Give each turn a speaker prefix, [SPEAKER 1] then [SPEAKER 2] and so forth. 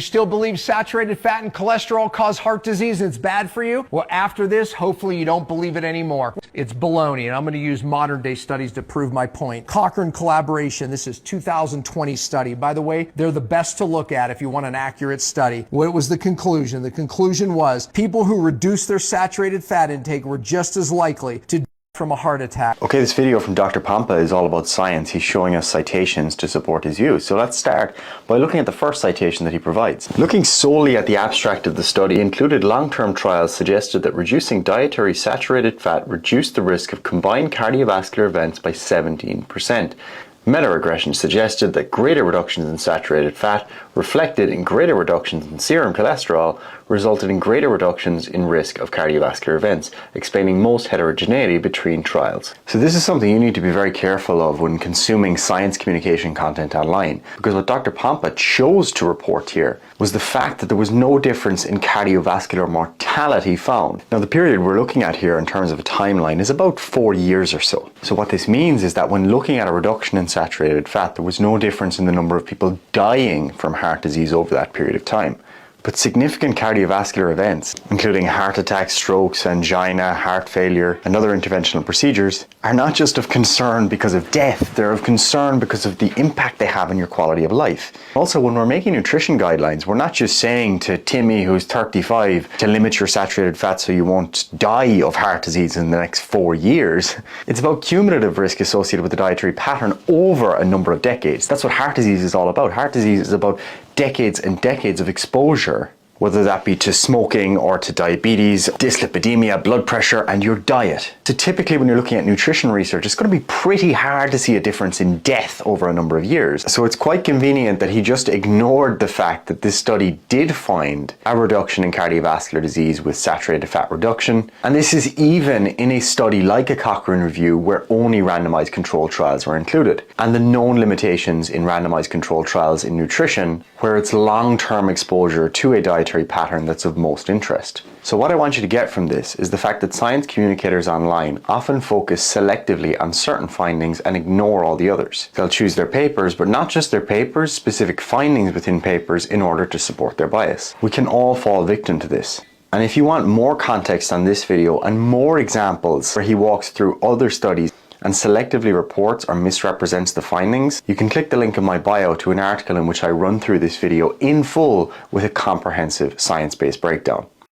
[SPEAKER 1] still believe saturated fat and cholesterol cause heart disease and it's bad for you? Well, after this, hopefully you don't believe it anymore. It's baloney, and I'm going to use modern day studies to prove my point. Cochrane collaboration, this is 2020 study. By the way, they're the best to look at if you want an accurate study. What was the conclusion? The conclusion was people who reduced their saturated fat intake were just as likely to from a heart attack.
[SPEAKER 2] Okay, this video from Dr. Pompa is all about science. He's showing us citations to support his views. So let's start by looking at the first citation that he provides. Looking solely at the abstract of the study, included long-term trials suggested that reducing dietary saturated fat reduced the risk of combined cardiovascular events by 17%. Meta-regression suggested that greater reductions in saturated fat reflected in greater reductions in serum cholesterol resulted in greater reductions in risk of cardiovascular events, explaining most heterogeneity between trials. So this is something you need to be very careful of when consuming science communication content online, because what Dr. Pompa chose to report here was the fact that there was no difference in cardiovascular mortality found. Now the period we're looking at here in terms of a timeline is about 4 years or so. So what this means is that when looking at a reduction in saturated fat, there was no difference in the number of people dying from heart disease over that period of time. But significant cardiovascular events, including heart attacks, strokes, angina, heart failure, and other interventional procedures, are not just of concern because of death, they're of concern because of the impact they have on your quality of life. Also, when we're making nutrition guidelines, we're not just saying to Timmy, who's 35, to limit your saturated fat so you won't die of heart disease in the next 4 years. It's about cumulative risk associated with the dietary pattern over a number of decades. That's what heart disease is all about. Heart disease is about decades and decades of exposure, whether that be to smoking or to diabetes, dyslipidemia, blood pressure, and your diet. So typically when you're looking at nutrition research, it's going to be pretty hard to see a difference in death over a number of years. So it's quite convenient that he just ignored the fact that this study did find a reduction in cardiovascular disease with saturated fat reduction. And this is even in a study like a Cochrane review where only randomized controlled trials were included. And the known limitations in randomized controlled trials in nutrition, where it's long-term exposure to a dietary pattern that's of most interest. So what I want you to get from this is the fact that science communicators online often focus selectively on certain findings and ignore all the others. They'll choose their papers, but not just their papers, specific findings within papers in order to support their bias. We can all fall victim to this. And if you want more context on this video and more examples where he walks through other studies and selectively reports or misrepresents the findings, you can click the link in my bio to an article in which I run through this video in full with a comprehensive science-based breakdown.